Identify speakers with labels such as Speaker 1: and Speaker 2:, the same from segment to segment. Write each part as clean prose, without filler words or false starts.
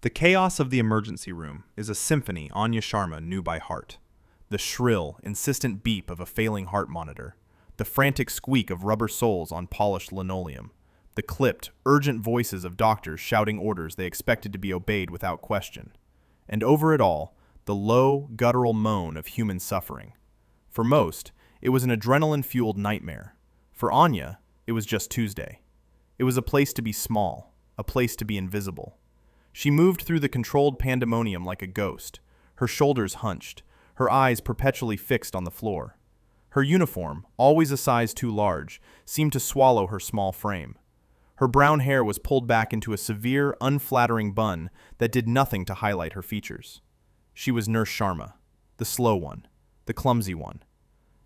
Speaker 1: The chaos of the emergency room is a symphony Anya Sharma knew by heart. The shrill, insistent beep of a failing heart monitor, the frantic squeak of rubber soles on polished linoleum, the clipped, urgent voices of doctors shouting orders they expected to be obeyed without question, and over it all, the low, guttural moan of human suffering. For most, it was an adrenaline-fueled nightmare. For Anya, it was just Tuesday. It was a place to be small, a place to be invisible. She moved through the controlled pandemonium like a ghost, her shoulders hunched, her eyes perpetually fixed on the floor. Her uniform, always a size too large, seemed to swallow her small frame. Her brown hair was pulled back into a severe, unflattering bun that did nothing to highlight her features. She was Nurse Sharma, the slow one, the clumsy one.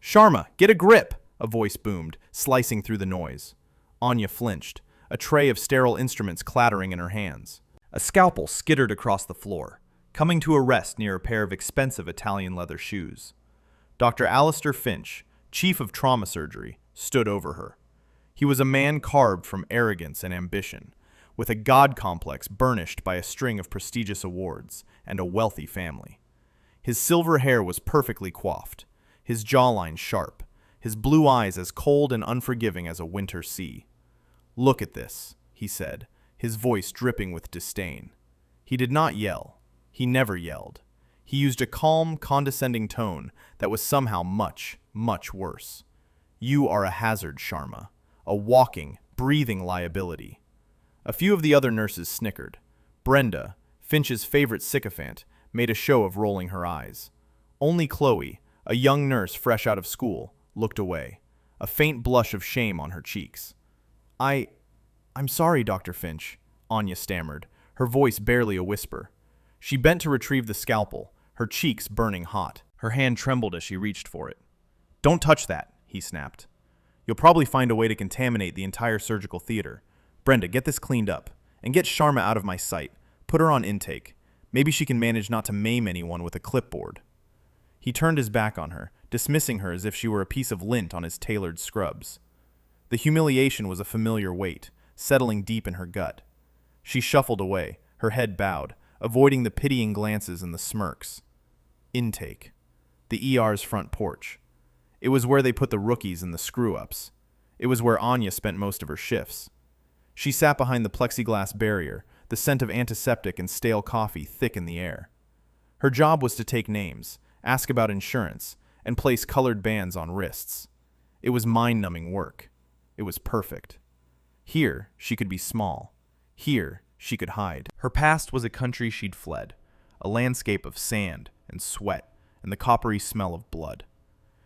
Speaker 1: "Sharma, get a grip!" a voice boomed, slicing through the noise. Anya flinched, a tray of sterile instruments clattering in her hands. A scalpel skittered across the floor, coming to a rest near a pair of expensive Italian leather shoes. Dr. Alistair Finch, chief of trauma surgery, stood over her. He was a man carved from arrogance and ambition, with a god complex burnished by a string of prestigious awards and a wealthy family. His silver hair was perfectly coiffed, his jawline sharp, his blue eyes as cold and unforgiving as a winter sea. "Look at this," he said, his voice dripping with disdain. He did not yell. He never yelled. He used a calm, condescending tone that was somehow much, much worse. "You are a hazard, Sharma, a walking, breathing liability." A few of the other nurses snickered. Brenda, Finch's favorite sycophant, made a show of rolling her eyes. Only Chloe, a young nurse fresh out of school, looked away, a faint blush of shame on her cheeks. I'm sorry, Dr. Finch," Anya stammered, her voice barely a whisper. She bent to retrieve the scalpel, her cheeks burning hot. Her hand trembled as she reached for it. "Don't touch that," he snapped. "You'll probably find a way to contaminate the entire surgical theater. Brenda, get this cleaned up, and get Sharma out of my sight. Put her on intake. Maybe she can manage not to maim anyone with a clipboard." He turned his back on her, dismissing her as if she were a piece of lint on his tailored scrubs. The humiliation was a familiar weight, settling deep in her gut. She shuffled away, her head bowed, avoiding the pitying glances and the smirks. Intake. The ER's front porch. It was where they put the rookies and the screw-ups. It was where Anya spent most of her shifts. She sat behind the plexiglass barrier, the scent of antiseptic and stale coffee thick in the air. Her job was to take names, ask about insurance, and place colored bands on wrists. It was mind-numbing work. It was perfect. Here, she could be small. Here, she could hide. Her past was a country she'd fled, a landscape of sand and sweat and the coppery smell of blood.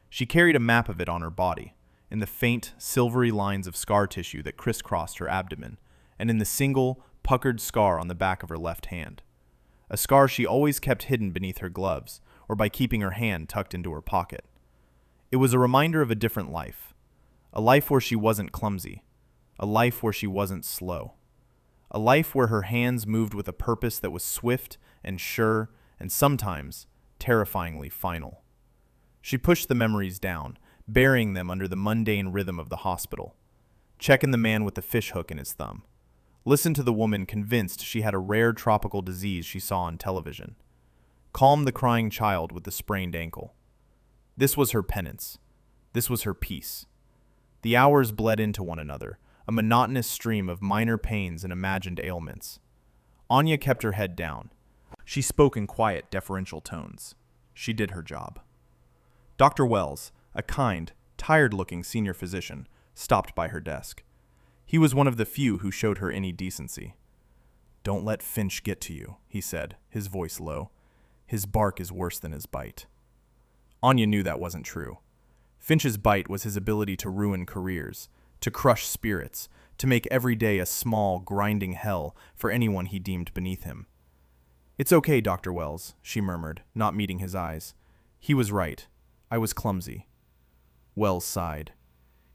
Speaker 1: She carried a map of it on her body, in the faint, silvery lines of scar tissue that crisscrossed her abdomen, and in the single, puckered scar on the back of her left hand. A scar she always kept hidden beneath her gloves, or by keeping her hand tucked into her pocket. It was a reminder of a different life. A life where she wasn't clumsy. A life where she wasn't slow. A life where her hands moved with a purpose that was swift and sure and sometimes terrifyingly final. She pushed the memories down, burying them under the mundane rhythm of the hospital. Checking the man with the fishhook in his thumb. Listen to the woman convinced she had a rare tropical disease she saw on television. Calm the crying child with the sprained ankle. This was her penance. This was her peace. The hours bled into one another, a monotonous stream of minor pains and imagined ailments. Anya kept her head down. She spoke in quiet, deferential tones. She did her job. Dr. Wells, a kind, tired-looking senior physician, stopped by her desk. He was one of the few who showed her any decency. "Don't let Finch get to you," he said, his voice low. "His bark is worse than his bite." Anya knew that wasn't true. Finch's bite was his ability to ruin careers, to crush spirits, to make every day a small, grinding hell for anyone he deemed beneath him. "It's okay, Dr. Wells," she murmured, not meeting his eyes. "He was right. I was clumsy." Wells sighed.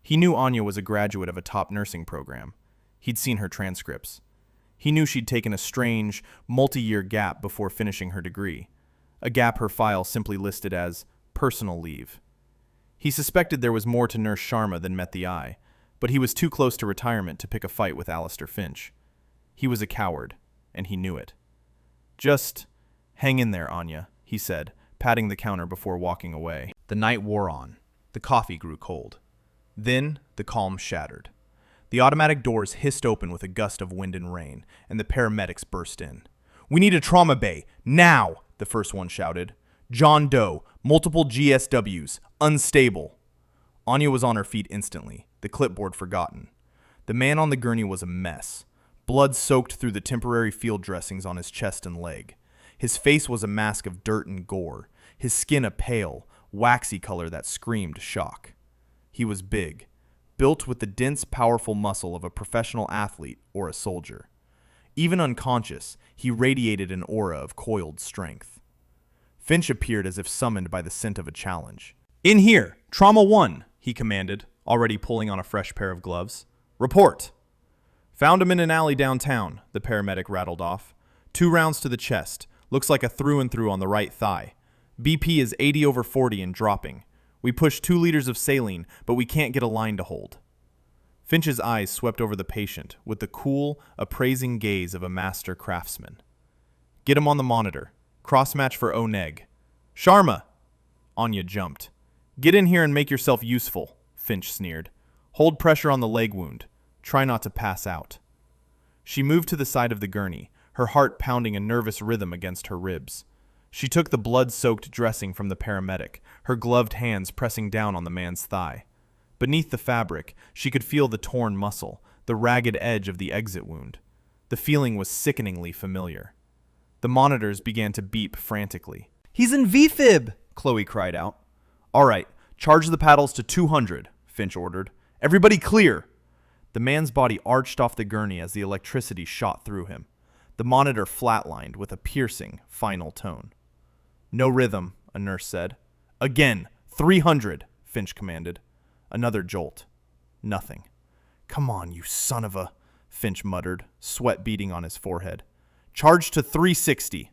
Speaker 1: He knew Anya was a graduate of a top nursing program. He'd seen her transcripts. He knew she'd taken a strange, multi-year gap before finishing her degree, a gap her file simply listed as personal leave. He suspected there was more to Nurse Sharma than met the eye, but he was too close to retirement to pick a fight with Alistair Finch. He was a coward, and he knew it. Just hang in there, Anya, he said, patting the counter before walking away. The night wore on. The coffee grew cold. Then the calm shattered. The automatic doors hissed open with a gust of wind and rain, and the paramedics burst in. "We need a trauma bay, now!" the first one shouted. "John Doe, multiple GSWs, unstable." Anya was on her feet instantly, the clipboard forgotten. The man on the gurney was a mess. Blood soaked through the temporary field dressings on his chest and leg. His face was a mask of dirt and gore, his skin a pale, waxy color that screamed shock. He was big, built with the dense, powerful muscle of a professional athlete or a soldier. Even unconscious, he radiated an aura of coiled strength. Finch appeared as if summoned by the scent of a challenge. "In here, Trauma 1, he commanded, already pulling on a fresh pair of gloves. "Report." "Found him in an alley downtown," the paramedic rattled off. 2 rounds to the chest, looks like a through and through on the right thigh. BP is 80/40 and dropping. We pushed 2 liters of saline, but we can't get a line to hold." Finch's eyes swept over the patient with the cool, appraising gaze of a master craftsman. "Get him on the monitor. Cross-match for O-neg. Sharma!" Anya jumped. "Get in here and make yourself useful," Finch sneered. "Hold pressure on the leg wound. Try not to pass out." She moved to the side of the gurney, her heart pounding a nervous rhythm against her ribs. She took the blood-soaked dressing from the paramedic, her gloved hands pressing down on the man's thigh. Beneath the fabric, she could feel the torn muscle, the ragged edge of the exit wound. The feeling was sickeningly familiar. The monitors began to beep frantically. "He's in VFib!" Chloe cried out. "All right, charge the paddles to 200, Finch ordered. "Everybody clear!" The man's body arched off the gurney as the electricity shot through him. The monitor flatlined with a piercing, final tone. "No rhythm," a nurse said. "Again, 300, Finch commanded. Another jolt. Nothing. "Come on, you son of a," Finch muttered, sweat beading on his forehead. "Charge to 360.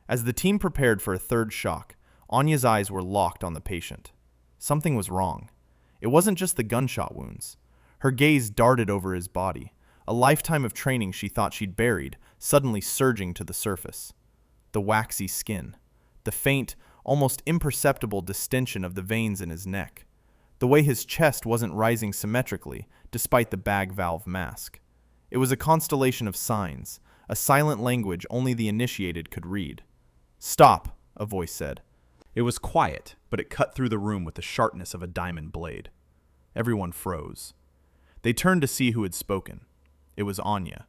Speaker 1: As the team prepared for a third shock, Anya's eyes were locked on the patient. Something was wrong. It wasn't just the gunshot wounds. Her gaze darted over his body, a lifetime of training she thought she'd buried, suddenly surging to the surface. The waxy skin, the faint, almost imperceptible distension of the veins in his neck, the way his chest wasn't rising symmetrically despite the bag valve mask. It was a constellation of signs, a silent language only the initiated could read. "Stop," a voice said. It was quiet, but it cut through the room with the sharpness of a diamond blade. Everyone froze. They turned to see who had spoken. It was Anya.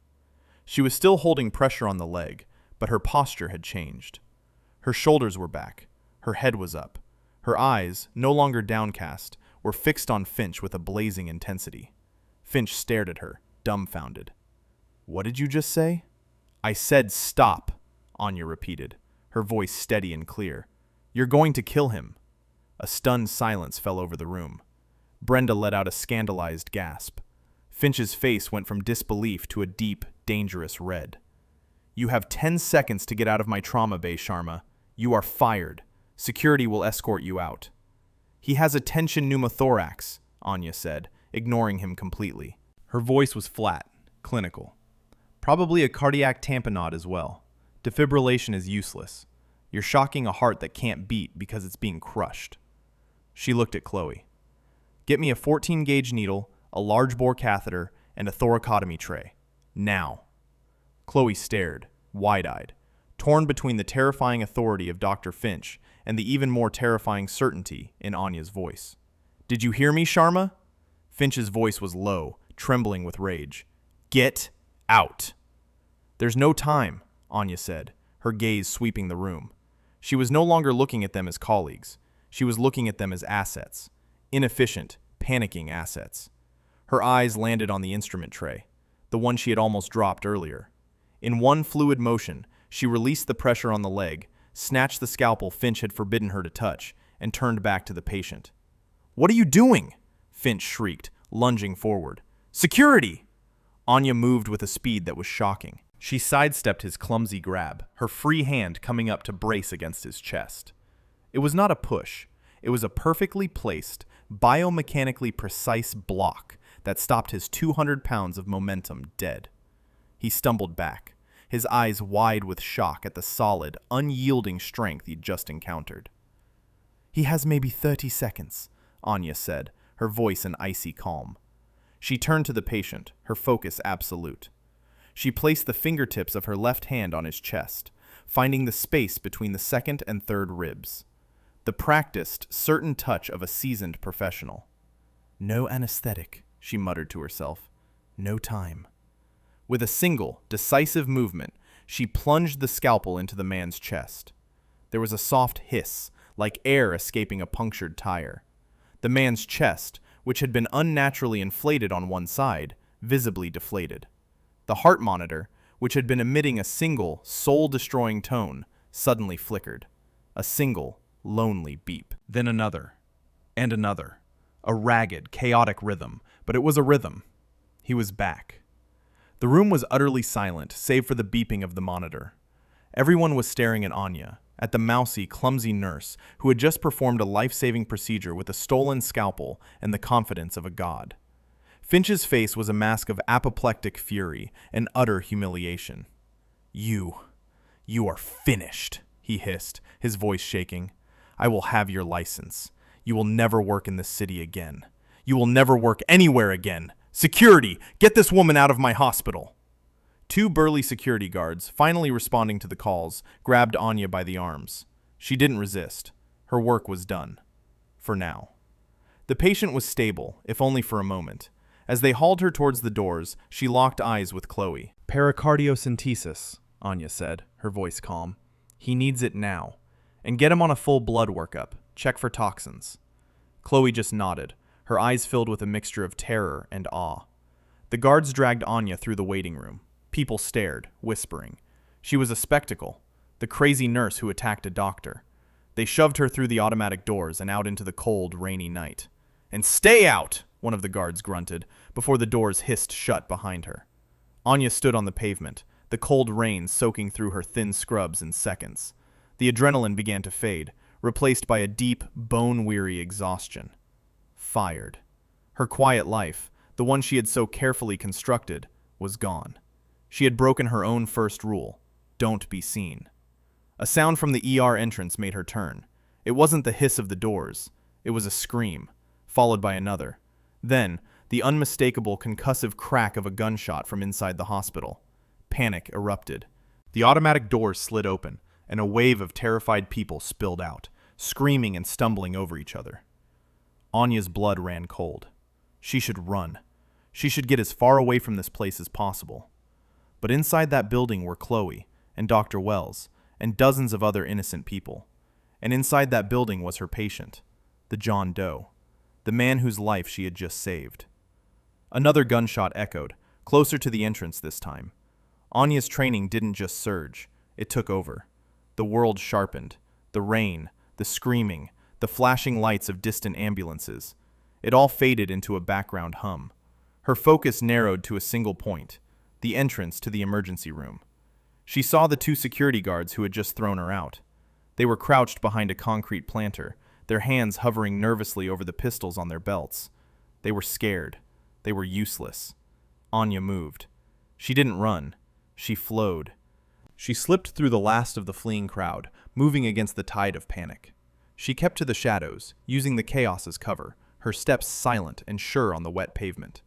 Speaker 1: She was still holding pressure on the leg, but her posture had changed. Her shoulders were back. Her head was up. Her eyes, no longer downcast, were fixed on Finch with a blazing intensity. Finch stared at her, dumbfounded. "What did you just say?" "I said stop," Anya repeated, her voice steady and clear. "You're going to kill him." A stunned silence fell over the room. Brenda let out a scandalized gasp. Finch's face went from disbelief to a deep, dangerous red. "You have 10 seconds to get out of my trauma bay, Sharma. You are fired. Security will escort you out." "He has a tension pneumothorax," Anya said, ignoring him completely. Her voice was flat, clinical. "Probably a cardiac tamponade as well. Defibrillation is useless. You're shocking a heart that can't beat because it's being crushed." She looked at Chloe. "Get me a 14-gauge needle, a large-bore catheter, and a thoracotomy tray. Now." Chloe stared, wide-eyed, torn between the terrifying authority of Dr. Finch and the even more terrifying certainty in Anya's voice. "Did you hear me, Sharma?" Finch's voice was low, trembling with rage. "Get out." "There's no time," Anya said, her gaze sweeping the room. She was no longer looking at them as colleagues. She was looking at them as assets. Inefficient, panicking assets. Her eyes landed on the instrument tray, the one she had almost dropped earlier. In one fluid motion, she released the pressure on the leg, snatched the scalpel Finch had forbidden her to touch, and turned back to the patient. "What are you doing?" Finch shrieked, lunging forward. "Security!" Anya moved with a speed that was shocking. She sidestepped his clumsy grab, her free hand coming up to brace against his chest. It was not a push. It was a perfectly placed, biomechanically precise block that stopped his 200 pounds of momentum dead. He stumbled back, his eyes wide with shock at the solid, unyielding strength he'd just encountered. "He has maybe 30 seconds, Anya said, her voice an icy calm. She turned to the patient, her focus absolute. She placed the fingertips of her left hand on his chest, finding the space between the second and third ribs. The practiced, certain touch of a seasoned professional. "No anesthetic," she muttered to herself. "No time." With a single, decisive movement, she plunged the scalpel into the man's chest. There was a soft hiss, like air escaping a punctured tire. The man's chest, which had been unnaturally inflated on one side, visibly deflated. The heart monitor, which had been emitting a single, soul-destroying tone, suddenly flickered. A single, lonely beep. Then another. And another. A ragged, chaotic rhythm, but it was a rhythm. He was back. The room was utterly silent, save for the beeping of the monitor. Everyone was staring at Anya, at the mousy, clumsy nurse who had just performed a life-saving procedure with a stolen scalpel and the confidence of a god. Finch's face was a mask of apoplectic fury and utter humiliation. You are finished," he hissed, his voice shaking. "I will have your license. You will never work in this city again. You will never work anywhere again. Security, get this woman out of my hospital." Two burly security guards, finally responding to the calls, grabbed Anya by the arms. She didn't resist. Her work was done. For now. The patient was stable, if only for a moment. As they hauled her towards the doors, she locked eyes with Chloe. "Pericardiocentesis," Anya said, her voice calm. "He needs it now. And get him on a full blood workup. Check for toxins." Chloe just nodded, her eyes filled with a mixture of terror and awe. The guards dragged Anya through the waiting room. People stared, whispering. She was a spectacle, the crazy nurse who attacked a doctor. They shoved her through the automatic doors and out into the cold, rainy night. "And stay out!" one of the guards grunted, before the doors hissed shut behind her. Anya stood on the pavement, the cold rain soaking through her thin scrubs in seconds. The adrenaline began to fade, replaced by a deep, bone-weary exhaustion. Fired. Her quiet life, the one she had so carefully constructed, was gone. She had broken her own first rule: don't be seen. A sound from the ER entrance made her turn. It wasn't the hiss of the doors. It was a scream, followed by another. Then, the unmistakable concussive crack of a gunshot from inside the hospital. Panic erupted. The automatic doors slid open, and a wave of terrified people spilled out, screaming and stumbling over each other. Anya's blood ran cold. She should run. She should get as far away from this place as possible. But inside that building were Chloe, and Dr. Wells, and dozens of other innocent people. And inside that building was her patient, the John Doe, the man whose life she had just saved. Another gunshot echoed, closer to the entrance this time. Anya's training didn't just surge, it took over. The world sharpened, the rain, the screaming, the flashing lights of distant ambulances. It all faded into a background hum. Her focus narrowed to a single point, the entrance to the emergency room. She saw the two security guards who had just thrown her out. They were crouched behind a concrete planter, their hands hovering nervously over the pistols on their belts. They were scared. They were useless. Anya moved. She didn't run. She flowed. She slipped through the last of the fleeing crowd, moving against the tide of panic. She kept to the shadows, using the chaos as cover, her steps silent and sure on the wet pavement.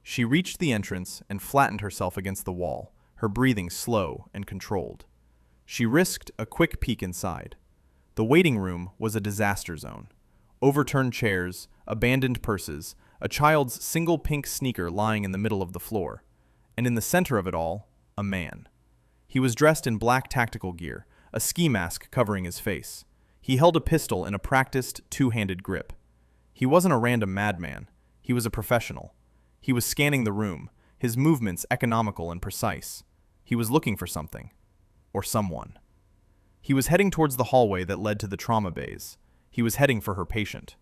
Speaker 1: She reached the entrance and flattened herself against the wall, her breathing slow and controlled. She risked a quick peek inside. The waiting room was a disaster zone. Overturned chairs, abandoned purses, a child's single pink sneaker lying in the middle of the floor. And in the center of it all, a man. He was dressed in black tactical gear, a ski mask covering his face. He held a pistol in a practiced, two-handed grip. He wasn't a random madman. He was a professional. He was scanning the room, his movements economical and precise. He was looking for something. Or someone. He was heading towards the hallway that led to the trauma bays. He was heading for her patient.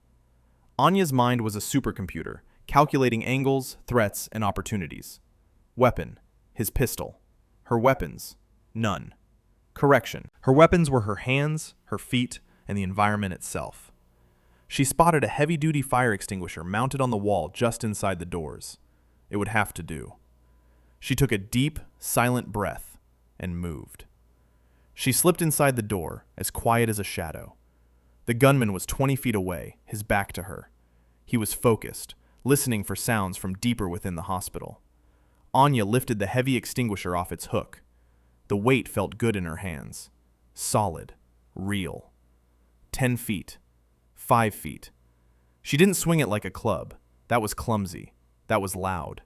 Speaker 1: Anya's mind was a supercomputer, calculating angles, threats, and opportunities. Weapon, his pistol. Her weapons, none. Correction, her weapons were her hands, her feet, and the environment itself. She spotted a heavy-duty fire extinguisher mounted on the wall just inside the doors. It would have to do. She took a deep, silent breath and moved. She slipped inside the door, as quiet as a shadow. The gunman was 20 feet away, his back to her. He was focused, listening for sounds from deeper within the hospital. Anya lifted the heavy extinguisher off its hook. The weight felt good in her hands. Solid. Real. 10 feet. 5 feet. She didn't swing it like a club. That was clumsy. That was loud.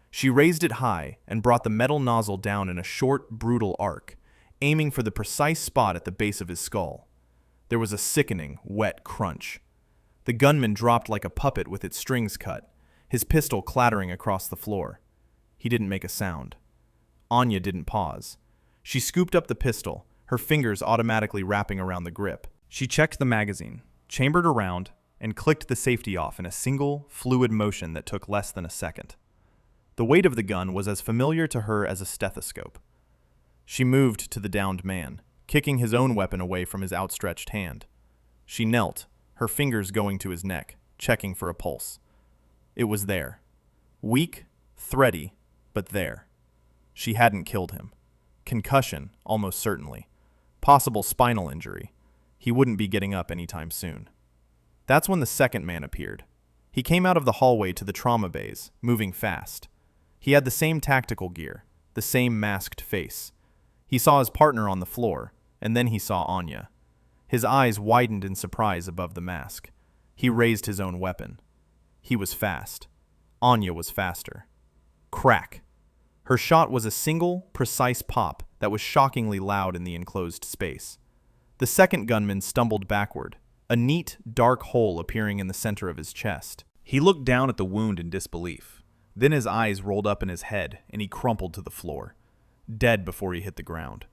Speaker 1: She raised it high and brought the metal nozzle down in a short, brutal arc, aiming for the precise spot at the base of his skull. There was a sickening, wet crunch. The gunman dropped like a puppet with its strings cut, his pistol clattering across the floor. He didn't make a sound. Anya didn't pause. She scooped up the pistol, her fingers automatically wrapping around the grip. She checked the magazine, chambered around, and clicked the safety off in a single, fluid motion that took less than a second. The weight of the gun was as familiar to her as a stethoscope. She moved to the downed man, kicking his own weapon away from his outstretched hand. She knelt, her fingers going to his neck, checking for a pulse. It was there. Weak, thready, but there. She hadn't killed him. Concussion, almost certainly. Possible spinal injury. He wouldn't be getting up anytime soon. That's when the second man appeared. He came out of the hallway to the trauma bays, moving fast. He had the same tactical gear, the same masked face. He saw his partner on the floor, and then he saw Anya. His eyes widened in surprise above the mask. He raised his own weapon. He was fast. Anya was faster. Crack. Her shot was a single, precise pop that was shockingly loud in the enclosed space. The second gunman stumbled backward, a neat, dark hole appearing in the center of his chest. He looked down at the wound in disbelief. Then his eyes rolled up in his head, and he crumpled to the floor, dead before he hit the ground.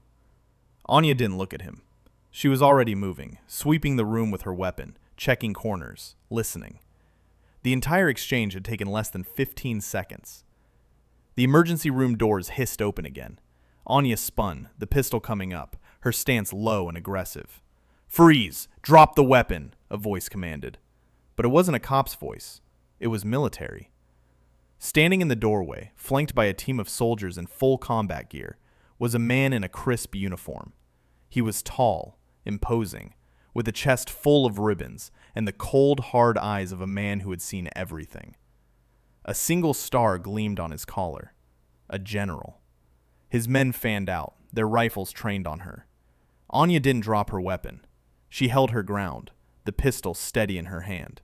Speaker 1: Anya didn't look at him. She was already moving, sweeping the room with her weapon, checking corners, listening. The entire exchange had taken less than 15 seconds. The emergency room doors hissed open again. Anya spun, the pistol coming up, her stance low and aggressive. "Freeze! Drop the weapon!" a voice commanded. But it wasn't a cop's voice. It was military. Standing in the doorway, flanked by a team of soldiers in full combat gear, was a man in a crisp uniform. He was tall, imposing, with a chest full of ribbons and the cold, hard eyes of a man who had seen everything. A single star gleamed on his collar. A general. His men fanned out, their rifles trained on her. Anya didn't drop her weapon. She held her ground, the pistol steady in her hand.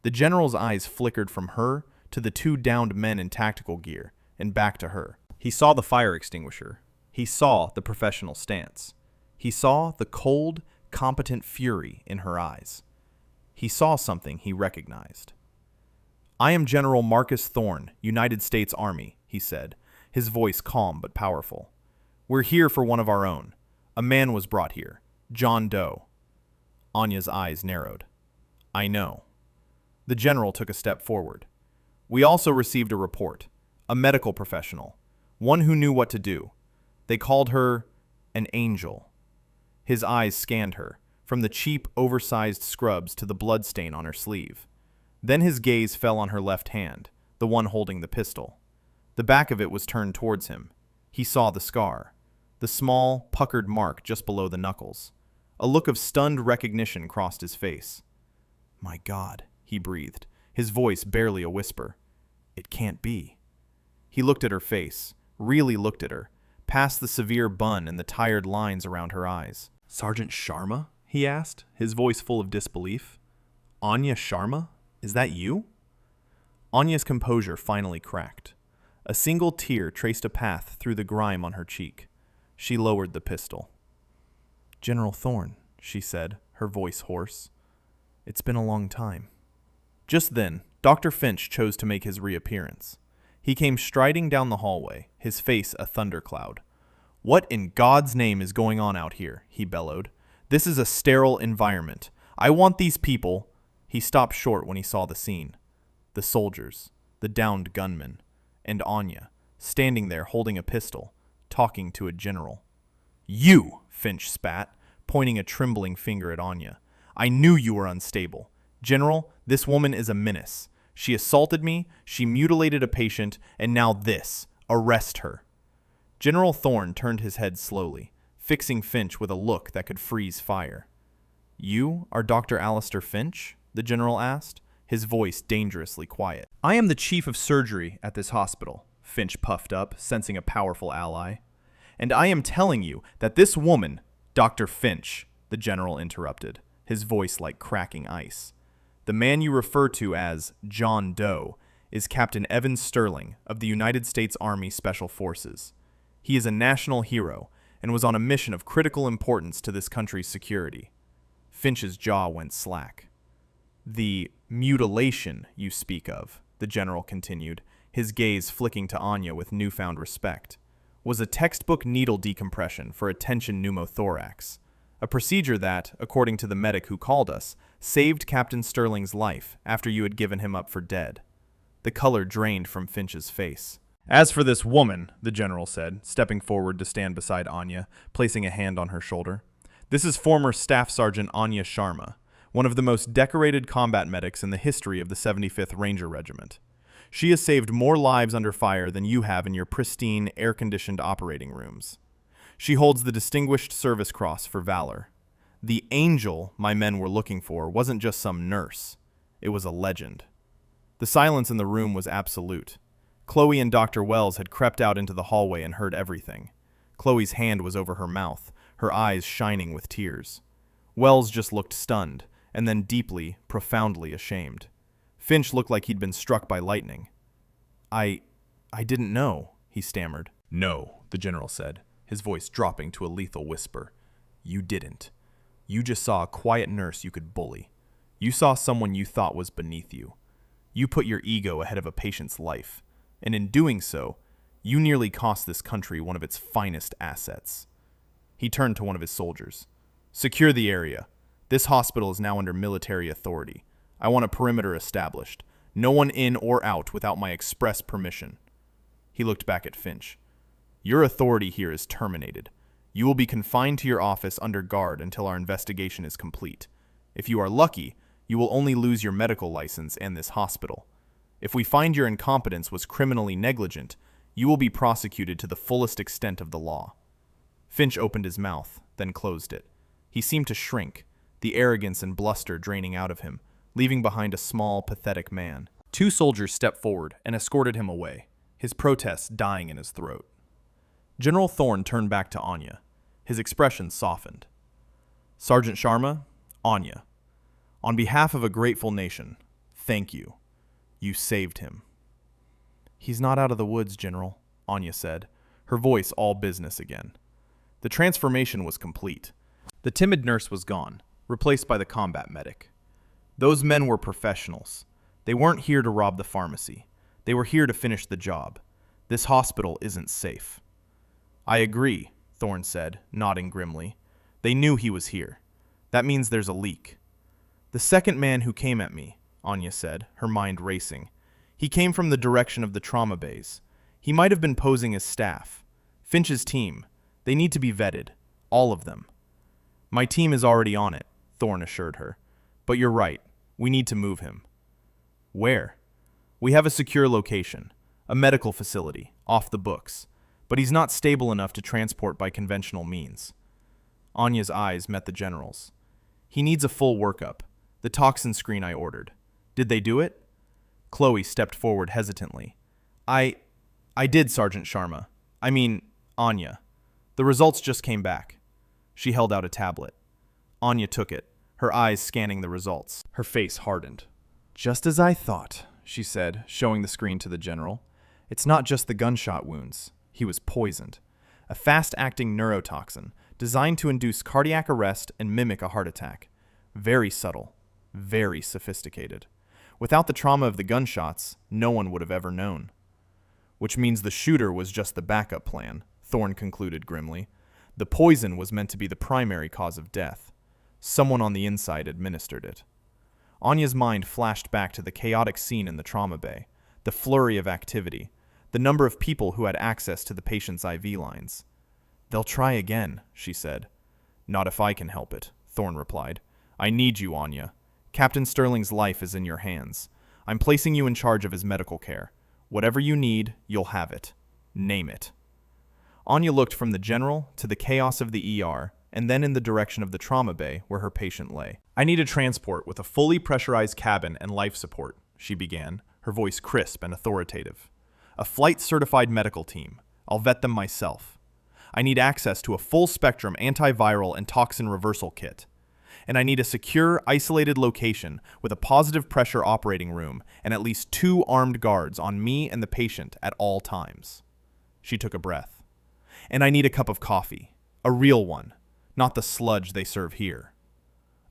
Speaker 1: The general's eyes flickered from her to the two downed men in tactical gear, and back to her. He saw the fire extinguisher. He saw the professional stance. He saw the cold, competent fury in her eyes. He saw something he recognized. "I am General Marcus Thorne, United States Army," he said, his voice calm but powerful. "We're here for one of our own. A man was brought here. John Doe." Anya's eyes narrowed. "I know." The general took a step forward. "We also received a report. A medical professional. One who knew what to do. They called her an angel." His eyes scanned her, from the cheap, oversized scrubs to the bloodstain on her sleeve. Then his gaze fell on her left hand, the one holding the pistol. The back of it was turned towards him. He saw the scar, the small, puckered mark just below the knuckles. A look of stunned recognition crossed his face. "My God," he breathed, his voice barely a whisper. "It can't be." He looked at her face, really looked at her, past the severe bun and the tired lines around her eyes. "Sergeant Sharma?" he asked, his voice full of disbelief. "Anya Sharma? Is that you?" Anya's composure finally cracked. A single tear traced a path through the grime on her cheek. She lowered the pistol. "General Thorne," she said, her voice hoarse. "It's been a long time." Just then, Dr. Finch chose to make his reappearance. He came striding down the hallway, his face a thundercloud. "What in God's name is going on out here?" he bellowed. "This is a sterile environment. I want these people—" He stopped short when he saw the scene. The soldiers, the downed gunman, and Anya, standing there holding a pistol, talking to a general. "You!" Finch spat, pointing a trembling finger at Anya. "I knew you were unstable. General, this woman is a menace. She assaulted me, she mutilated a patient, and now this. Arrest her." General Thorne turned his head slowly, fixing Finch with a look that could freeze fire. "You are Dr. Alistair Finch?" the general asked, his voice dangerously quiet. "I am the chief of surgery at this hospital," Finch puffed up, sensing a powerful ally. "And I am telling you that this woman—" "Dr. Finch," the general interrupted, his voice like cracking ice. "The man you refer to as John Doe is Captain Evan Sterling of the United States Army Special Forces. He is a national hero and was on a mission of critical importance to this country's security." Finch's jaw went slack. "The mutilation you speak of," the general continued, his gaze flicking to Anya with newfound respect, "was a textbook needle decompression for a tension pneumothorax, a procedure that, according to the medic who called us, saved Captain Sterling's life after you had given him up for dead." The color drained from Finch's face. "As for this woman," the general said, stepping forward to stand beside Anya, placing a hand on her shoulder, "this is former Staff Sergeant Anya Sharma, one of the most decorated combat medics in the history of the 75th Ranger Regiment. She has saved more lives under fire than you have in your pristine, air-conditioned operating rooms. She holds the Distinguished Service Cross for valor. The angel my men were looking for wasn't just some nurse. It was a legend." The silence in the room was absolute. Chloe and Dr. Wells had crept out into the hallway and heard everything. Chloe's hand was over her mouth, her eyes shining with tears. Wells just looked stunned, and then deeply, profoundly ashamed. Finch looked like he'd been struck by lightning. I didn't know," he stammered. "No," the general said, his voice dropping to a lethal whisper. "You didn't. You just saw a quiet nurse you could bully. You saw someone you thought was beneath you. You put your ego ahead of a patient's life, and in doing so, you nearly cost this country one of its finest assets." He turned to one of his soldiers. "Secure the area. This hospital is now under military authority. I want a perimeter established. No one in or out without my express permission." He looked back at Finch. "Your authority here is terminated. You will be confined to your office under guard until our investigation is complete. If you are lucky, you will only lose your medical license and this hospital. If we find your incompetence was criminally negligent, you will be prosecuted to the fullest extent of the law." Finch opened his mouth, then closed it. He seemed to shrink, the arrogance and bluster draining out of him, leaving behind a small, pathetic man. Two soldiers stepped forward and escorted him away, his protests dying in his throat. General Thorne turned back to Anya. His expression softened. "Sergeant Sharma, Anya, on behalf of a grateful nation, thank you. You saved him." "He's not out of the woods, General," Anya said, her voice all business again. The transformation was complete. The timid nurse was gone, replaced by the combat medic. Those men were professionals. They weren't here to rob the pharmacy. They were here to finish the job. This hospital isn't safe. "I agree," Thorne said, nodding grimly. "They knew he was here. That means there's a leak." "The second man who came at me," Anya said, her mind racing. "He came from the direction of the trauma bays. He might have been posing as staff. Finch's team. They need to be vetted. All of them." "My team is already on it," Thorne assured her. "But you're right. We need to move him." "Where?" "We have a secure location. A medical facility. Off the books. But he's not stable enough to transport by conventional means." Anya's eyes met the general's. "He needs a full workup. The toxin screen I ordered. Did they do it?" Chloe stepped forward hesitantly. I did, Sergeant Sharma. I mean, Anya. The results just came back." She held out a tablet. Anya took it, her eyes scanning the results. Her face hardened. "Just as I thought," she said, showing the screen to the general. "It's not just the gunshot wounds. He was poisoned. A fast-acting neurotoxin designed to induce cardiac arrest and mimic a heart attack. Very subtle, very sophisticated. Without the trauma of the gunshots, no one would have ever known." "Which means the shooter was just the backup plan," Thorne concluded grimly. "The poison was meant to be the primary cause of death. Someone on the inside administered it." Anya's mind flashed back to the chaotic scene in the trauma bay, the flurry of activity, the number of people who had access to the patient's IV lines. "They'll try again," she said. "Not if I can help it," Thorne replied. "I need you, Anya. Captain Sterling's life is in your hands. I'm placing you in charge of his medical care. Whatever you need, you'll have it. Name it." Anya looked from the general to the chaos of the ER, and then in the direction of the trauma bay where her patient lay. "I need a transport with a fully pressurized cabin and life support," she began, her voice crisp and authoritative. "A flight-certified medical team. I'll vet them myself. I need access to a full-spectrum antiviral and toxin reversal kit. And I need a secure, isolated location with a positive pressure operating room and at least 2 armed guards on me and the patient at all times." She took a breath. "And I need a cup of coffee. A real one, not the sludge they serve here."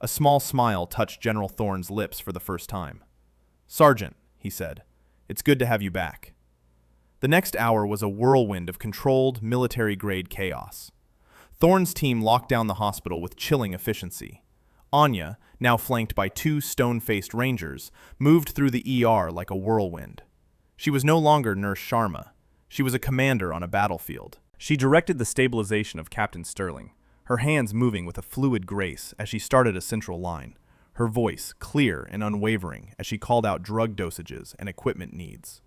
Speaker 1: A small smile touched General Thorne's lips for the first time. "Sergeant," he said, "it's good to have you back." The next hour was a whirlwind of controlled, military-grade chaos. Thorne's team locked down the hospital with chilling efficiency. Anya, now flanked by 2 stone-faced rangers, moved through the ER like a whirlwind. She was no longer Nurse Sharma. She was a commander on a battlefield. She directed the stabilization of Captain Sterling, her hands moving with a fluid grace as she started a central line, her voice clear and unwavering as she called out drug dosages and equipment needs.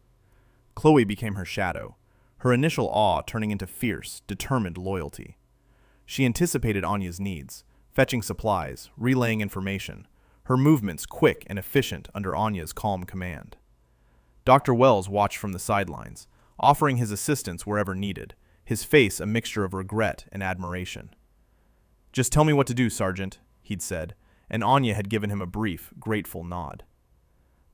Speaker 1: Chloe became her shadow, her initial awe turning into fierce, determined loyalty. She anticipated Anya's needs, fetching supplies, relaying information, her movements quick and efficient under Anya's calm command. Dr. Wells watched from the sidelines, offering his assistance wherever needed, his face a mixture of regret and admiration. "Just tell me what to do, Sergeant," he'd said, and Anya had given him a brief, grateful nod.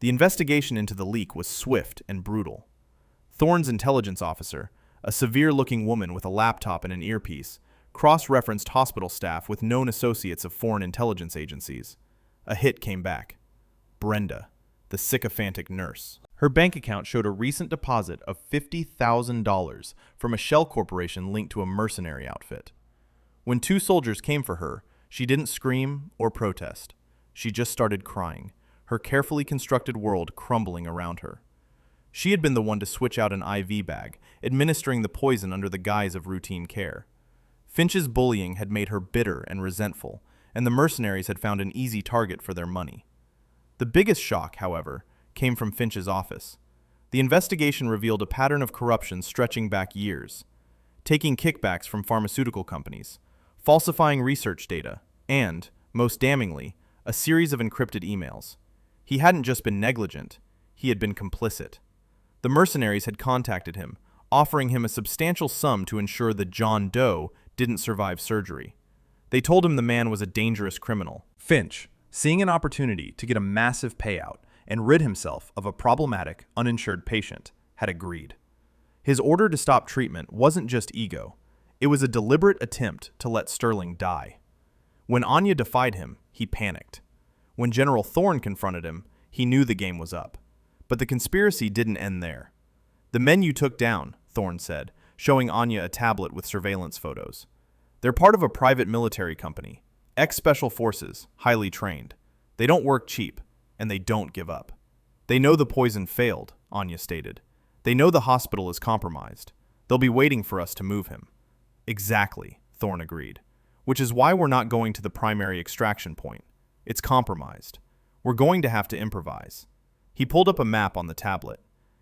Speaker 1: The investigation into the leak was swift and brutal. Thorne's intelligence officer, a severe-looking woman with a laptop and an earpiece, cross-referenced hospital staff with known associates of foreign intelligence agencies. A hit came back. Brenda, the sycophantic nurse. Her bank account showed a recent deposit of $50,000 from a shell corporation linked to a mercenary outfit. When 2 soldiers came for her, she didn't scream or protest. She just started crying, her carefully constructed world crumbling around her. She had been the one to switch out an IV bag, administering the poison under the guise of routine care. Finch's bullying had made her bitter and resentful, and the mercenaries had found an easy target for their money. The biggest shock, however, came from Finch's office. The investigation revealed a pattern of corruption stretching back years, taking kickbacks from pharmaceutical companies, falsifying research data, and, most damningly, a series of encrypted emails. He hadn't just been negligent, he had been complicit. The mercenaries had contacted him, offering him a substantial sum to ensure that John Doe didn't survive surgery. They told him the man was a dangerous criminal. Finch, seeing an opportunity to get a massive payout and rid himself of a problematic, uninsured patient, had agreed. His order to stop treatment wasn't just ego. It was a deliberate attempt to let Sterling die. When Anya defied him, he panicked. When General Thorne confronted him, he knew the game was up. But the conspiracy didn't end there. "The men you took down," Thorne said, showing Anya a tablet with surveillance photos. "They're part of a private military company, ex-special forces, highly trained. They don't work cheap, and they don't give up. They know the poison failed," Anya stated. "They know the hospital is compromised. They'll be waiting for us to move him." "Exactly," Thorne agreed. "Which is why we're not going to the primary extraction point. It's compromised. We're going to have to improvise." He pulled up a map on the tablet.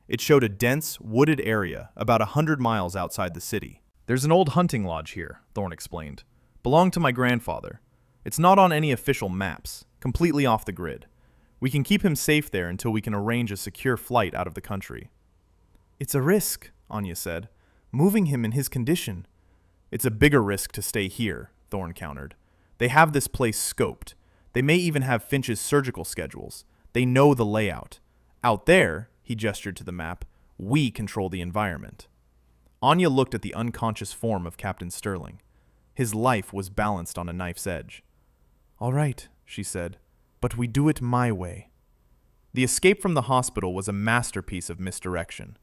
Speaker 1: It showed a dense, wooded area about 100 miles outside the city. "There's an old hunting lodge here," Thorne explained. "Belonged to my grandfather. It's not on any official maps, completely off the grid. We can keep him safe there until we can arrange a secure flight out of the country." "It's a risk," Anya said. "Moving him in his condition." "It's a bigger risk to stay here," Thorne countered. "They have this place scoped. They may even have Finch's surgical schedules. They know the layout. Out there," he gestured to the map, "we control the environment." Anya looked at the unconscious form of Captain Sterling. His life was balanced on a knife's edge. "All right," she said, "but we do it my way." The escape from the hospital was a masterpiece of misdirection.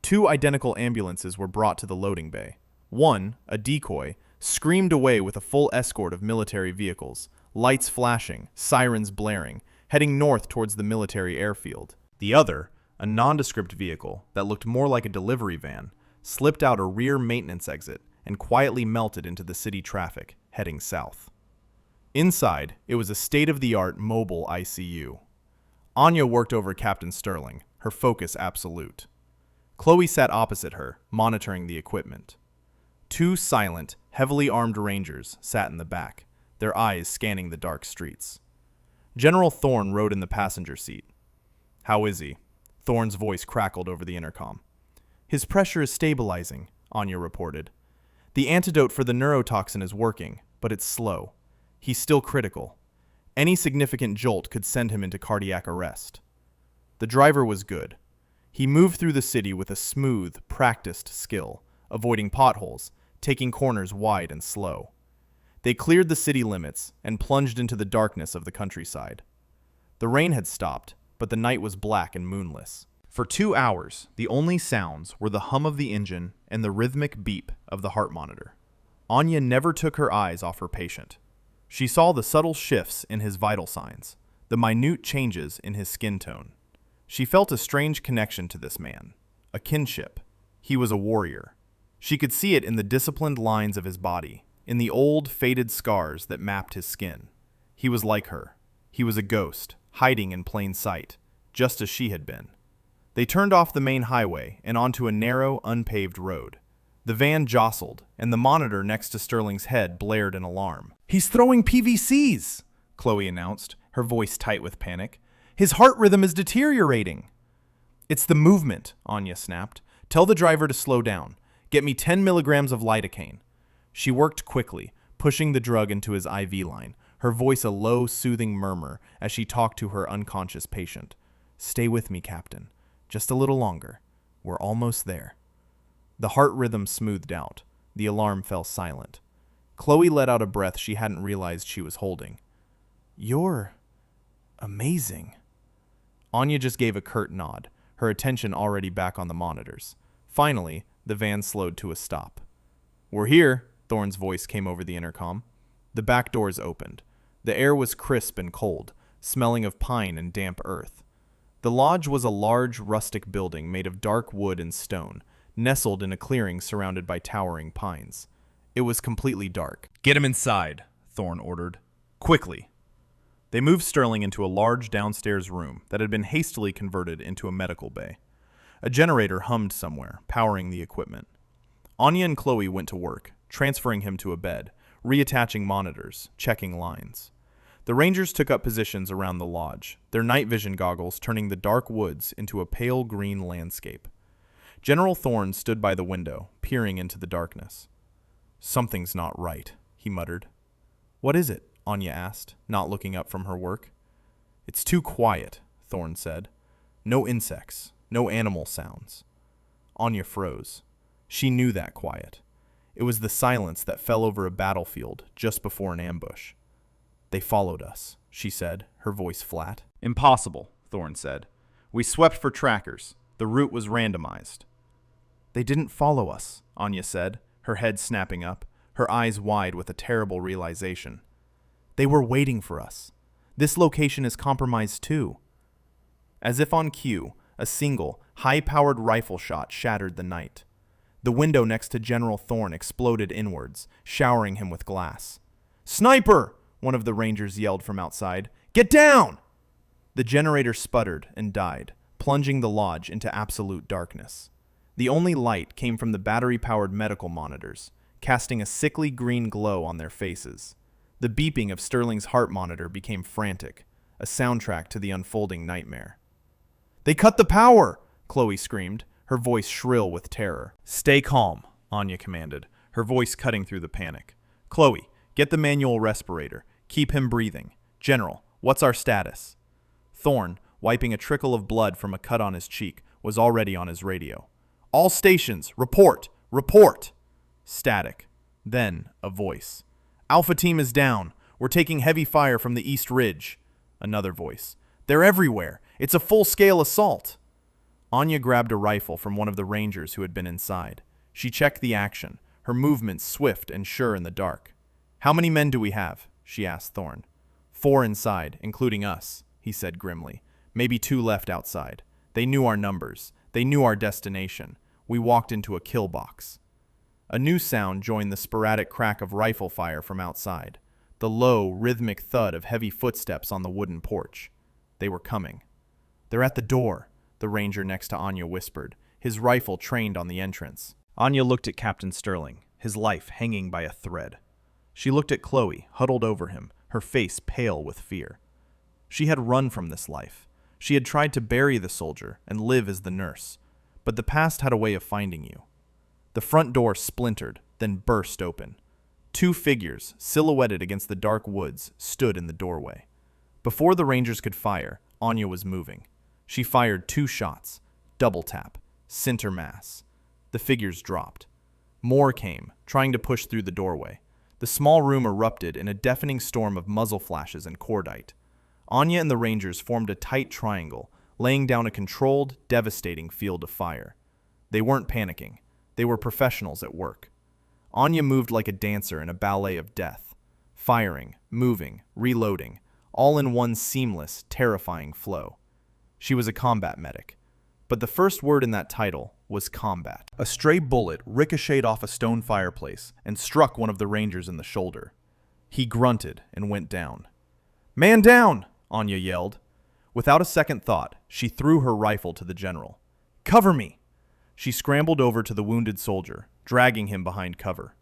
Speaker 1: 2 identical ambulances were brought to the loading bay. One, a decoy, screamed away with a full escort of military vehicles, lights flashing, sirens blaring, heading north towards the military airfield. The other, a nondescript vehicle that looked more like a delivery van, slipped out a rear maintenance exit and quietly melted into the city traffic, heading south. Inside, it was a state-of-the-art mobile ICU. Anya worked over Captain Sterling, her focus absolute. Chloe sat opposite her, monitoring the equipment. Two silent, heavily armed rangers sat in the back, their eyes scanning the dark streets. General Thorne rode in the passenger seat. "How is he?" Thorne's voice crackled over the intercom. "His pressure is stabilizing," Anya reported. "The antidote for the neurotoxin is working, but it's slow. He's still critical. Any significant jolt could send him into cardiac arrest." The driver was good. He moved through the city with a smooth, practiced skill, avoiding potholes, taking corners wide and slow. They cleared the city limits and plunged into the darkness of the countryside. The rain had stopped, but the night was black and moonless. For 2 hours, the only sounds were the hum of the engine and the rhythmic beep of the heart monitor. Anya never took her eyes off her patient. She saw the subtle shifts in his vital signs, the minute changes in his skin tone. She felt a strange connection to this man, a kinship. He was a warrior. She could see it in the disciplined lines of his body, in the old, faded scars that mapped his skin. He was like her. He was a ghost, hiding in plain sight, just as she had been. They turned off the main highway and onto a narrow, unpaved road. The van jostled, and the monitor next to Sterling's head blared an alarm. "He's throwing PVCs!" Chloe announced, her voice tight with panic. "His heart rhythm is deteriorating." "It's the movement," Anya snapped. "Tell the driver to slow down. Get me 10 milligrams of lidocaine." She worked quickly, pushing the drug into his IV line, her voice a low, soothing murmur as she talked to her unconscious patient. "Stay with me, Captain. Just a little longer. We're almost there." The heart rhythm smoothed out. The alarm fell silent. Chloe let out a breath she hadn't realized she was holding. "You're amazing." Anya just gave a curt nod, her attention already back on the monitors. Finally, the van slowed to a stop. "We're here," Thorne's voice came over the intercom. The back doors opened. The air was crisp and cold, smelling of pine and damp earth. The lodge was a large, rustic building made of dark wood and stone, nestled in a clearing surrounded by towering pines. It was completely dark. "Get him inside," Thorne ordered. "Quickly." They moved Sterling into a large downstairs room that had been hastily converted into a medical bay. A generator hummed somewhere, powering the equipment. Anya and Chloe went to work, transferring him to a bed, reattaching monitors, checking lines. The Rangers took up positions around the lodge, their night vision goggles turning the dark woods into a pale green landscape. General Thorne stood by the window, peering into the darkness. "Something's not right," he muttered. "What is it?" Anya asked, not looking up from her work. "It's too quiet," Thorne said. "No insects, no animal sounds." Anya froze. She knew that quiet. It was the silence that fell over a battlefield just before an ambush. "They followed us," she said, her voice flat. "Impossible," Thorne said. "We swept for trackers. The route was randomized." "They didn't follow us," Anya said, her head snapping up, her eyes wide with a terrible realization. "They were waiting for us. This location is compromised too." As if on cue, a single, high-powered rifle shot shattered the night. The window next to General Thorne exploded inwards, showering him with glass. "Sniper!" one of the Rangers yelled from outside. "Get down!" The generator sputtered and died, plunging the lodge into absolute darkness. The only light came from the battery-powered medical monitors, casting a sickly green glow on their faces. The beeping of Sterling's heart monitor became frantic, a soundtrack to the unfolding nightmare. "They cut the power!" Chloe screamed, her voice shrill with terror. "Stay calm," Anya commanded, her voice cutting through the panic. "Chloe, get the manual respirator. Keep him breathing. General, what's our status?" Thorne, wiping a trickle of blood from a cut on his cheek, was already on his radio. "All stations, report! Report!" Static. Then, a voice. "Alpha team is down. We're taking heavy fire from the East Ridge." Another voice. "They're everywhere. It's a full-scale assault." Anya grabbed a rifle from one of the Rangers who had been inside. She checked the action, her movements swift and sure in the dark. "How many men do we have?" she asked Thorne. "4 inside, including us," he said grimly. "Maybe 2 left outside. They knew our numbers. They knew our destination. We walked into a kill box." A new sound joined the sporadic crack of rifle fire from outside, the low, rhythmic thud of heavy footsteps on the wooden porch. They were coming. "They're at the door," the Ranger next to Anya whispered, his rifle trained on the entrance. Anya looked at Captain Sterling, his life hanging by a thread. She looked at Chloe, huddled over him, her face pale with fear. She had run from this life. She had tried to bury the soldier and live as the nurse, but the past had a way of finding you. The front door splintered, then burst open. Two figures, silhouetted against the dark woods, stood in the doorway. Before the Rangers could fire, Anya was moving. She fired 2 shots. Double tap. Center mass. The figures dropped. More came, trying to push through the doorway. The small room erupted in a deafening storm of muzzle flashes and cordite. Anya and the Rangers formed a tight triangle, laying down a controlled, devastating field of fire. They weren't panicking. They were professionals at work. Anya moved like a dancer in a ballet of death, firing, moving, reloading, all in one seamless, terrifying flow. She was a combat medic, but the first word in that title was combat. A stray bullet ricocheted off a stone fireplace and struck one of the Rangers in the shoulder. He grunted and went down. "Man down!" Anya yelled. Without a second thought, she threw her rifle to the general. "Cover me!" She scrambled over to the wounded soldier, dragging him behind cover.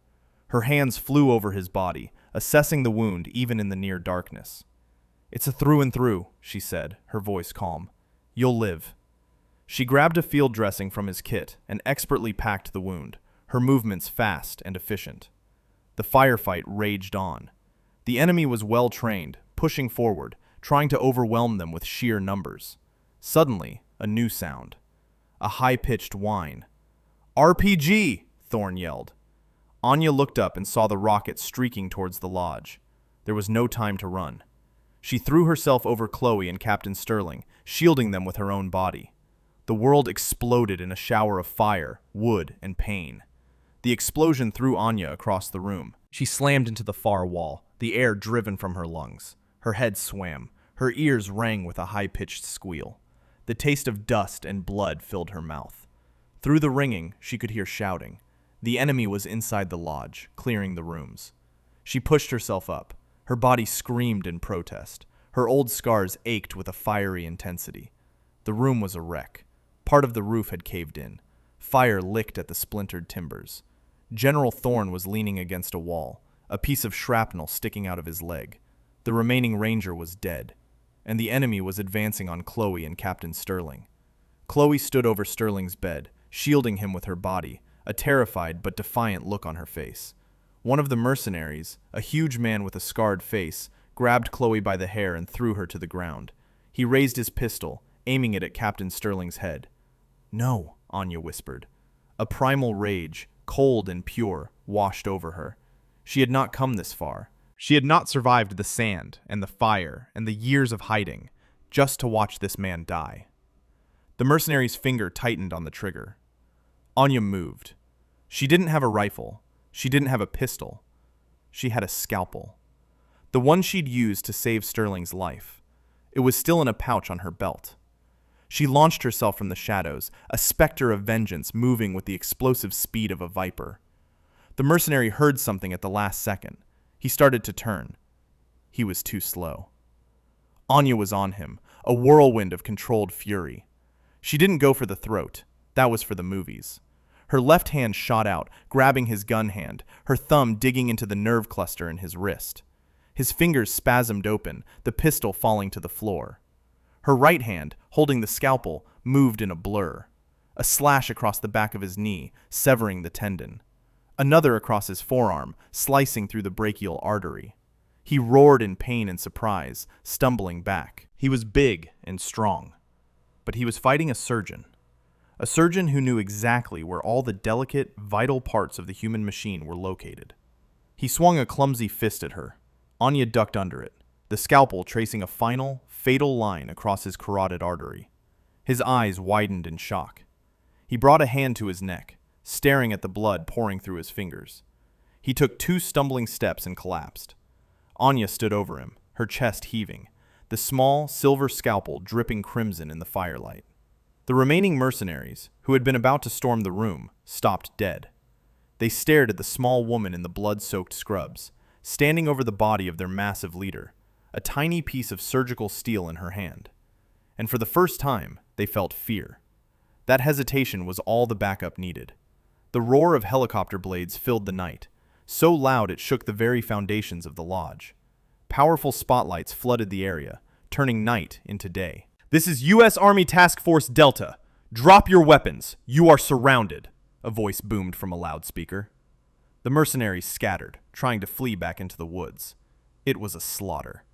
Speaker 1: Her hands flew over his body, assessing the wound even in the near darkness. "It's a through and through," she said, her voice calm. "You'll live." She grabbed a field dressing from his kit and expertly packed the wound, her movements fast and efficient. The firefight raged on. The enemy was well trained, pushing forward, trying to overwhelm them with sheer numbers. Suddenly, a new sound. A high-pitched whine. "RPG!" Thorne yelled. Anya looked up and saw the rocket streaking towards the lodge. There was no time to run. She threw herself over Chloe and Captain Sterling, shielding them with her own body. The world exploded in a shower of fire, wood, and pain. The explosion threw Anya across the room. She slammed into the far wall, the air driven from her lungs. Her head swam. Her ears rang with a high-pitched squeal. The taste of dust and blood filled her mouth. Through the ringing, she could hear shouting. The enemy was inside the lodge, clearing the rooms. She pushed herself up. Her body screamed in protest. Her old scars ached with a fiery intensity. The room was a wreck. Part of the roof had caved in. Fire licked at the splintered timbers. General Thorne was leaning against a wall, a piece of shrapnel sticking out of his leg. The remaining Ranger was dead, and the enemy was advancing on Chloe and Captain Sterling. Chloe stood over Sterling's bed, shielding him with her body, a terrified but defiant look on her face. One of the mercenaries, a huge man with a scarred face, grabbed Chloe by the hair and threw her to the ground. He raised his pistol, aiming it at Captain Sterling's head. "No," Anya whispered. A primal rage, cold and pure, washed over her. She had not come this far. She had not survived the sand and the fire and the years of hiding, just to watch this man die. The mercenary's finger tightened on the trigger. Anya moved. She didn't have a rifle. She didn't have a pistol. She had a scalpel. The one she'd used to save Sterling's life. It was still in a pouch on her belt. She launched herself from the shadows, a specter of vengeance moving with the explosive speed of a viper. The mercenary heard something at the last second. He started to turn. He was too slow. Anya was on him, a whirlwind of controlled fury. She didn't go for the throat. That was for the movies. Her left hand shot out, grabbing his gun hand, her thumb digging into the nerve cluster in his wrist. His fingers spasmed open, the pistol falling to the floor. Her right hand, holding the scalpel, moved in a blur. A slash across the back of his knee, severing the tendon. Another across his forearm, slicing through the brachial artery. He roared in pain and surprise, stumbling back. He was big and strong. But he was fighting a surgeon who knew exactly where all the delicate, vital parts of the human machine were located. He swung a clumsy fist at her. Anya ducked under it, the scalpel tracing a final, fatal line across his carotid artery. His eyes widened in shock. He brought a hand to his neck, staring at the blood pouring through his fingers. He took 2 stumbling steps and collapsed. Anya stood over him, her chest heaving, the small, silver scalpel dripping crimson in the firelight. The remaining mercenaries, who had been about to storm the room, stopped dead. They stared at the small woman in the blood-soaked scrubs, standing over the body of their massive leader, a tiny piece of surgical steel in her hand. And for the first time, they felt fear. That hesitation was all the backup needed. The roar of helicopter blades filled the night, so loud it shook the very foundations of the lodge. Powerful spotlights flooded the area, turning night into day. "This is U.S. Army Task Force Delta. Drop your weapons. You are surrounded," a voice boomed from a loudspeaker. The mercenaries scattered, trying to flee back into the woods. It was a slaughter.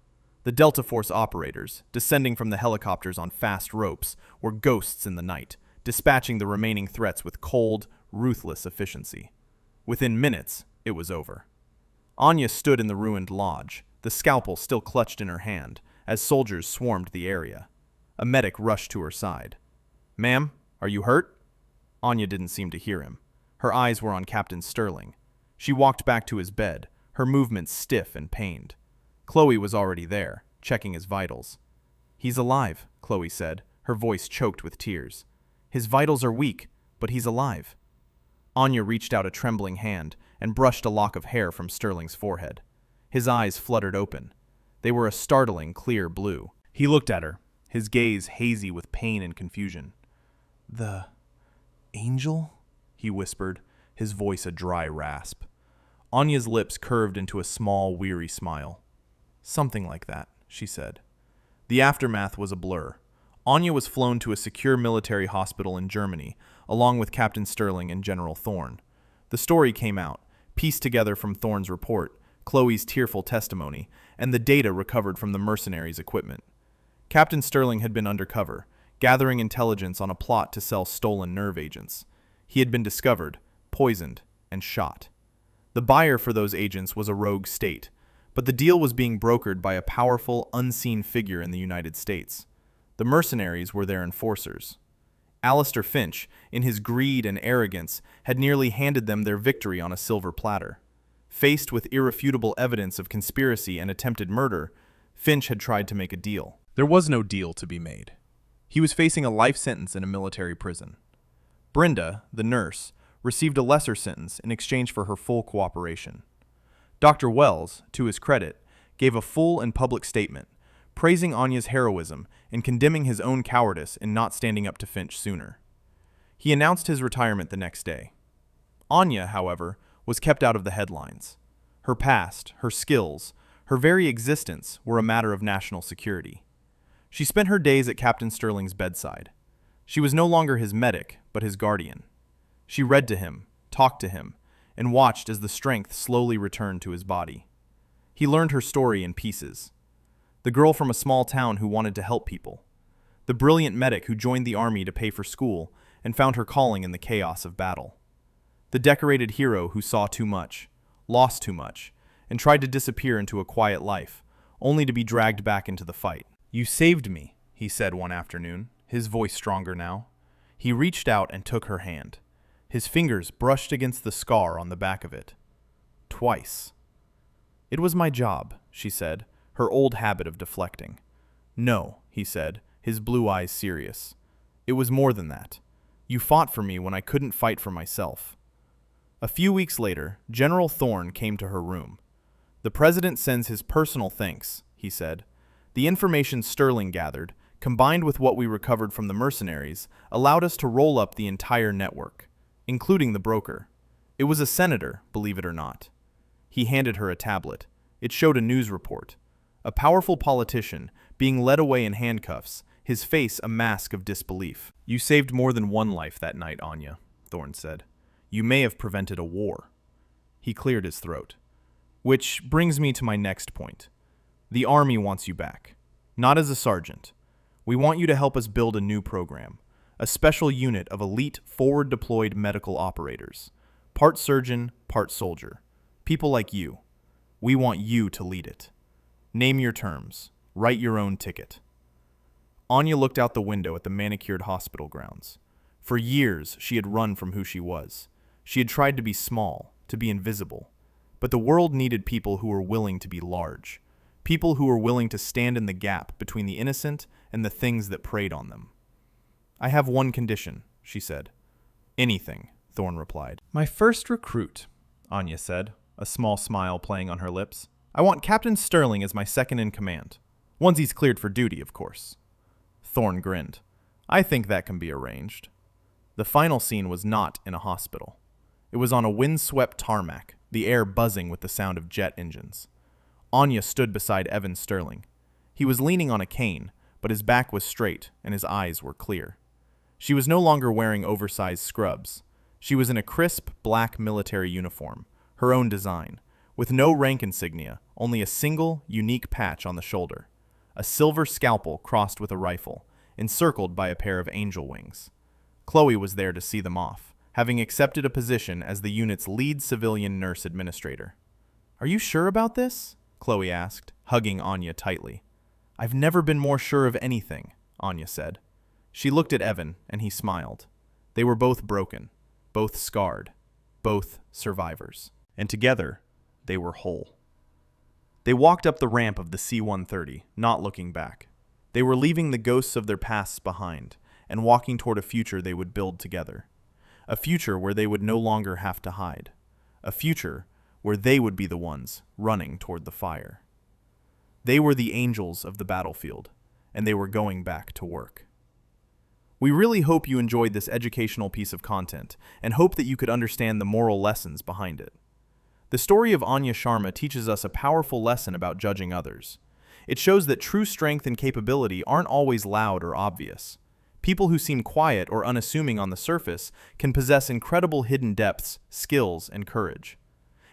Speaker 1: The Delta Force operators, descending from the helicopters on fast ropes, were ghosts in the night, dispatching the remaining threats with cold, ruthless efficiency. Within minutes, it was over. Anya stood in the ruined lodge, the scalpel still clutched in her hand, as soldiers swarmed the area. A medic rushed to her side. "Ma'am, are you hurt?" Anya didn't seem to hear him. Her eyes were on Captain Sterling. She walked back to his bed, her movements stiff and pained. Chloe was already there, checking his vitals. "He's alive," Chloe said, her voice choked with tears. "His vitals are weak, but he's alive." Anya reached out a trembling hand and brushed a lock of hair from Sterling's forehead. His eyes fluttered open. They were a startling, clear blue. He looked at her, his gaze hazy with pain and confusion. "The angel?" he whispered, his voice a dry rasp. Anya's lips curved into a small, weary smile. "Something like that," she said. The aftermath was a blur. Anya was flown to a secure military hospital in Germany, along with Captain Sterling and General Thorne. The story came out, pieced together from Thorne's report, Chloe's tearful testimony, and the data recovered from the mercenaries' equipment. Captain Sterling had been undercover, gathering intelligence on a plot to sell stolen nerve agents. He had been discovered, poisoned, and shot. The buyer for those agents was a rogue state, but the deal was being brokered by a powerful, unseen figure in the United States. The mercenaries were their enforcers. Alistair Finch, in his greed and arrogance, had nearly handed them their victory on a silver platter. Faced with irrefutable evidence of conspiracy and attempted murder, Finch had tried to make a deal. There was no deal to be made. He was facing a life sentence in a military prison. Brenda, the nurse, received a lesser sentence in exchange for her full cooperation. Dr. Wells, to his credit, gave a full and public statement, praising Anya's heroism and condemning his own cowardice in not standing up to Finch sooner. He announced his retirement the next day. Anya, however, was kept out of the headlines. Her past, her skills, her very existence were a matter of national security. She spent her days at Captain Sterling's bedside. She was no longer his medic, but his guardian. She read to him, talked to him, and watched as the strength slowly returned to his body. He learned her story in pieces. The girl from a small town who wanted to help people. The brilliant medic who joined the army to pay for school and found her calling in the chaos of battle. The decorated hero who saw too much, lost too much, and tried to disappear into a quiet life, only to be dragged back into the fight. "You saved me," he said one afternoon, his voice stronger now. He reached out and took her hand. His fingers brushed against the scar on the back of it. Twice. "It was my job," she said, her old habit of deflecting. "No," he said, his blue eyes serious. "It was more than that. You fought for me when I couldn't fight for myself." A few weeks later, General Thorne came to her room. "The President sends his personal thanks," he said. "The information Sterling gathered, combined with what we recovered from the mercenaries, allowed us to roll up the entire network, including the broker. It was a senator, believe it or not." He handed her a tablet. It showed a news report. A powerful politician, being led away in handcuffs, his face a mask of disbelief. "You saved more than one life that night, Anya," Thorne said. "You may have prevented a war." He cleared his throat. "Which brings me to my next point. The Army wants you back. Not as a sergeant. We want you to help us build a new program. A special unit of elite forward-deployed medical operators. Part surgeon, part soldier. People like you. We want you to lead it. Name your terms. Write your own ticket." Anya looked out the window at the manicured hospital grounds. For years, she had run from who she was. She had tried to be small, to be invisible. But the world needed people who were willing to be large. People who were willing to stand in the gap between the innocent and the things that preyed on them. "I have one condition," she said. "Anything," Thorne replied. "My first recruit," Anya said, a small smile playing on her lips. "I want Captain Sterling as my second in command. Once he's cleared for duty, of course." Thorne grinned. "I think that can be arranged." The final scene was not in a hospital. It was on a wind-swept tarmac, the air buzzing with the sound of jet engines. Anya stood beside Evan Sterling. He was leaning on a cane, but his back was straight and his eyes were clear. She was no longer wearing oversized scrubs. She was in a crisp, black military uniform, her own design, with no rank insignia, only a single, unique patch on the shoulder. A silver scalpel crossed with a rifle, encircled by a pair of angel wings. Chloe was there to see them off, having accepted a position as the unit's lead civilian nurse administrator. "Are you sure about this?" Chloe asked, hugging Anya tightly. "I've never been more sure of anything," Anya said. She looked at Evan, and he smiled. They were both broken, both scarred, both survivors. And together, they were whole. They walked up the ramp of the C-130, not looking back. They were leaving the ghosts of their pasts behind and walking toward a future they would build together. A future where they would no longer have to hide. A future where they would be the ones running toward the fire. They were the angels of the battlefield, and they were going back to work. We really hope you enjoyed this educational piece of content and hope that you could understand the moral lessons behind it. The story of Anya Sharma teaches us a powerful lesson about judging others. It shows that true strength and capability aren't always loud or obvious. People who seem quiet or unassuming on the surface can possess incredible hidden depths, skills, and courage.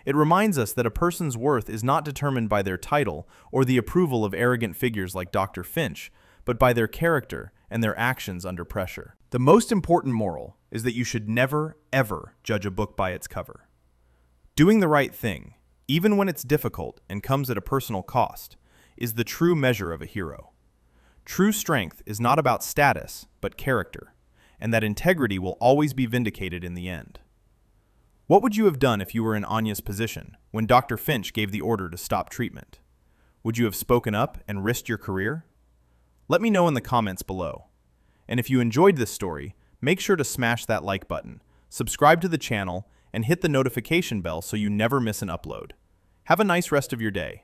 Speaker 1: It reminds us that a person's worth is not determined by their title or the approval of arrogant figures like Dr. Finch, but by their character and their actions under pressure. The most important moral is that you should never, ever judge a book by its cover. Doing the right thing, even when it's difficult and comes at a personal cost, is the true measure of a hero. True strength is not about status, but character, and that integrity will always be vindicated in the end. What would you have done if you were in Anya's position when Dr. Finch gave the order to stop treatment? Would you have spoken up and risked your career? Let me know in the comments below. And if you enjoyed this story, make sure to smash that like button, subscribe to the channel, and hit the notification bell so you never miss an upload. Have a nice rest of your day.